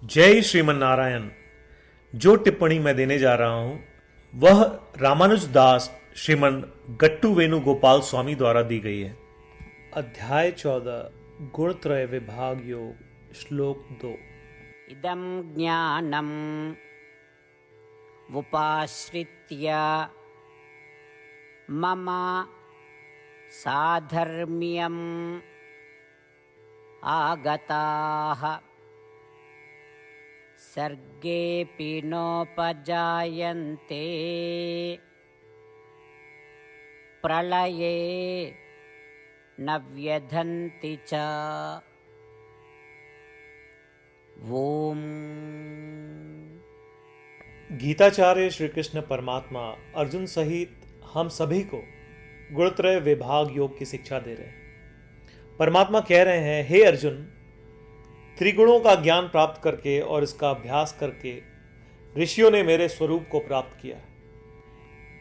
जय श्रीमन नारायण। जो टिप्पणी मैं देने जा रहा हूं वह रामानुज दास श्रीमन गट्टू वेणुगोपाल स्वामी द्वारा दी गई है। अध्याय 14 गुणत्रय विभाग योग श्लोक 2। इदं ज्ञानम् उपाश्रित्य मम साधर्म्यम् आगताः सर्गेऽपि नोपजायन्ते प्रलये न व्यधन्ति च। ओम। गीताचार्य श्री कृष्ण परमात्मा अर्जुन सहित हम सभी को गुणत्रय विभाग योग की शिक्षा दे रहे हैं। परमात्मा कह रहे हैं, हे अर्जुन, त्रिगुणों का ज्ञान प्राप्त करके और इसका अभ्यास करके ऋषियों ने मेरे स्वरूप को प्राप्त किया।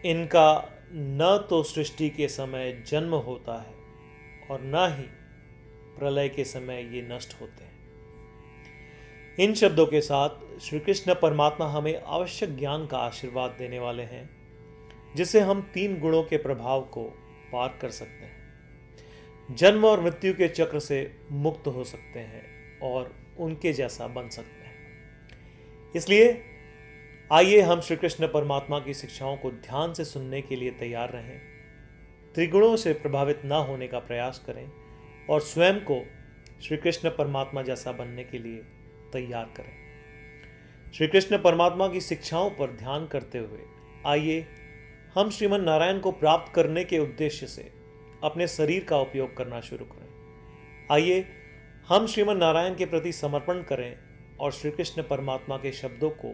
इनका न तो सृष्टि के समय जन्म होता है और न ही प्रलय के समय ये नष्ट होते हैं। इन शब्दों के साथ श्री कृष्ण परमात्मा हमें आवश्यक ज्ञान का आशीर्वाद देने वाले हैं, जिससे हम 3 गुणों के प्रभाव को पार कर सकते हैं, जन्म और मृत्यु के चक्र से मुक्त हो सकते हैं और उनके जैसा बन सकते हैं। इसलिए आइए हम श्री कृष्ण परमात्मा की शिक्षाओं को ध्यान से सुनने के लिए तैयार रहें, त्रिगुणों से प्रभावित न होने का प्रयास करें और स्वयं को श्री कृष्ण परमात्मा जैसा बनने के लिए तैयार करें। श्री कृष्ण परमात्मा की शिक्षाओं पर ध्यान करते हुए आइए हम श्रीमन नारायण को प्राप्त करने के उद्देश्य से अपने शरीर का उपयोग करना शुरू करें। आइए हम श्रीमन नारायण के प्रति समर्पण करें और श्री कृष्ण परमात्मा के शब्दों को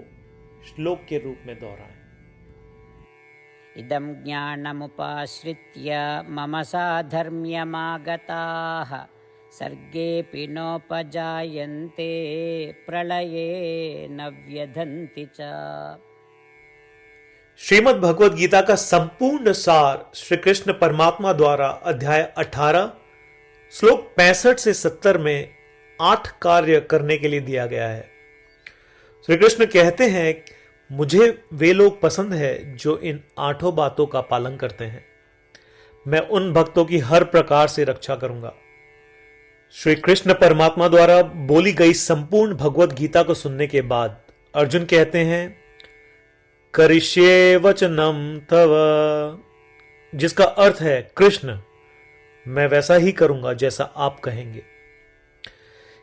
श्लोक के रूप में दोहराएं। इदं ज्ञानमुपाश्रित्य मम साधर्म्यमागताः सर्गेऽपि नोपजायन्ते प्रलये न व्यधन्ति च। श्रीमद् भगवद गीता का संपूर्ण सार श्री कृष्ण परमात्मा द्वारा अध्याय 18 श्लोक 65 से 70 में 8 कार्य करने के लिए दिया गया है। श्री कृष्ण कहते हैं, मुझे वे लोग पसंद है जो इन 8 बातों का पालन करते हैं। मैं उन भक्तों की हर प्रकार से रक्षा करूंगा। श्री कृष्ण परमात्मा द्वारा बोली गई संपूर्ण भगवद गीता को सुनने के बाद अर्जुन कहते हैं, करिष्ये वचनम तव, जिसका अर्थ है, कृष्ण, मैं वैसा ही करूंगा जैसा आप कहेंगे।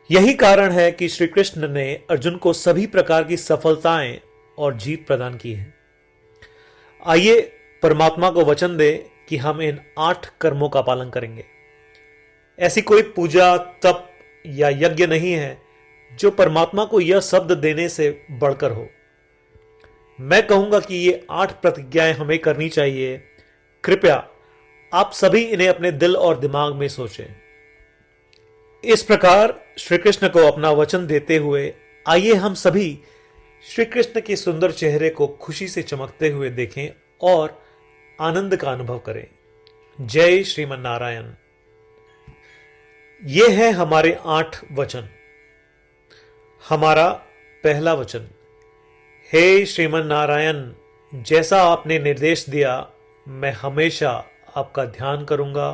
यही कारण है कि श्री कृष्ण ने अर्जुन को सभी प्रकार की सफलताएं और जीत प्रदान की है। आइए परमात्मा को वचन दें कि हम इन 8 कर्मों का पालन करेंगे। ऐसी कोई पूजा, तप या यज्ञ नहीं है जो परमात्मा को यह शब्द देने से बढ़कर हो। मैं कहूंगा कि ये 8 प्रतिज्ञाएं हमें करनी चाहिए। कृपया आप सभी इन्हें अपने दिल और दिमाग में सोचें। इस प्रकार श्री कृष्ण को अपना वचन देते हुए आइए हम सभी श्री कृष्ण के सुंदर चेहरे को खुशी से चमकते हुए देखें और आनंद का अनुभव करें। जय श्रीमन नारायण। ये है हमारे 8 वचन। हमारा पहला वचन, हे श्रीमन नारायण, जैसा आपने निर्देश दिया मैं हमेशा आपका ध्यान करूंगा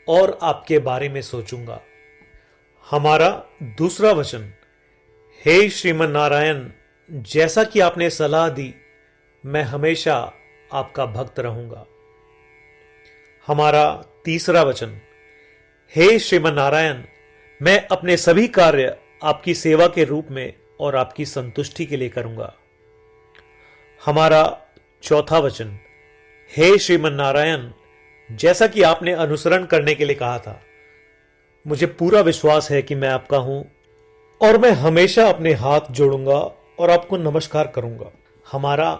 और आपके बारे में सोचूंगा। हमारा दूसरा वचन, हे श्रीमन नारायण, जैसा कि आपने सलाह दी मैं हमेशा आपका भक्त रहूंगा। हमारा तीसरा वचन, हे श्रीमन नारायण, मैं अपने सभी कार्य आपकी सेवा के रूप में और आपकी संतुष्टि के लिए करूंगा। हमारा चौथा वचन, हे श्रीमन नारायण, जैसा कि आपने अनुसरण करने के लिए कहा था, मुझे पूरा विश्वास है कि मैं आपका हूं और मैं हमेशा अपने हाथ जोड़ूंगा और आपको नमस्कार करूंगा। हमारा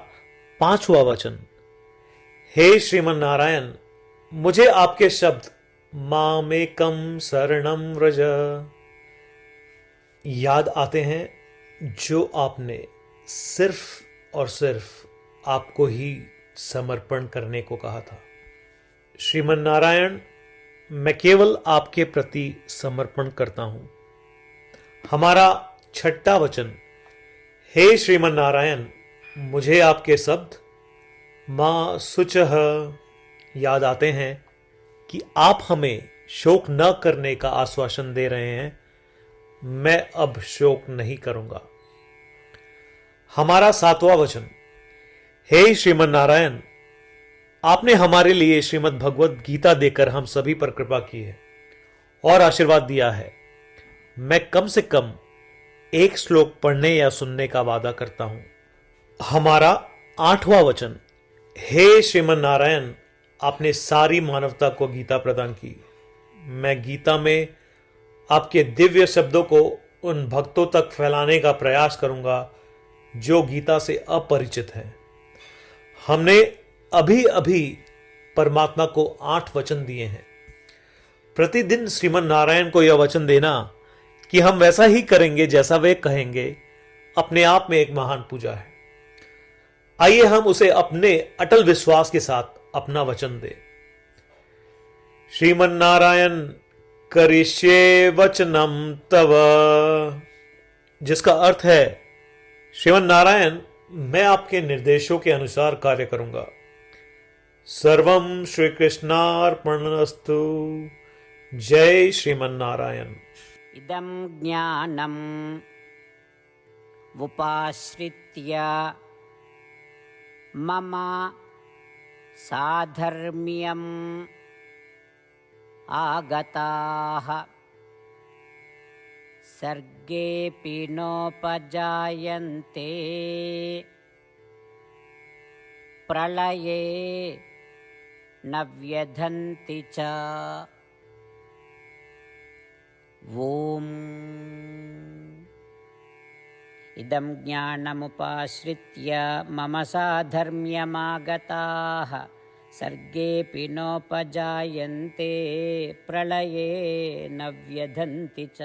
पांचवा वचन, हे श्रीमन नारायण, मुझे आपके शब्द मामेकम शरणम व्रज याद आते हैं, जो आपने सिर्फ और सिर्फ आपको ही समर्पण करने को कहा था। श्रीमन नारायण, मैं केवल आपके प्रति समर्पण करता हूं। हमारा छठा वचन। हे श्रीमन नारायण, मुझे आपके शब्द मां शुचः याद आते हैं कि आप हमें शोक न करने का आश्वासन दे रहे हैं। मैं अब शोक नहीं करूंगा। हमारा सातवां वचन। हे श्रीमन नारायण, आपने हमारे लिए श्रीमद् भगवत गीता देकर हम सभी पर कृपा की है और आशीर्वाद दिया है। मैं कम से कम एक श्लोक पढ़ने या सुनने का वादा करता हूं। हमारा आठवां वचन। हे श्रीमन नारायण, आपने सारी मानवता को गीता प्रदान की। मैं गीता में आपके दिव्य शब्दों को उन भक्तों तक फैलाने का प्रयास करूंगा जो गीता से अपरिचित हैं। हमने अभी अभी परमात्मा को 8 वचन दिए हैं। प्रतिदिन श्रीमन नारायण को यह वचन देना कि हम वैसा ही करेंगे जैसा वे कहेंगे, अपने आप में एक महान पूजा है। आइए हम उसे अपने अटल विश्वास के साथ अपना वचन दें। श्रीमन नारायण करिष्ये वचनम तव, जिसका अर्थ है श्रीमन नारायण, मैं आपके निर्देशों के अनुसार कार्य करूंगा। सर्वम श्री कृष्णार्पणमस्तु। जय श्रीमन नारायण। इदं ज्ञानम् उपाश्रित्य मम साधर्म्यम् आगताः सर्गेऽपि नोपजायन्ते प्रलये न व्यधन्ति च। ॐ इदं ज्ञानमुपाश्रित्य मम साधर्म्यमागताः सर्गेऽपि नोपजायन्ते प्रलये न व्यधन्ति च।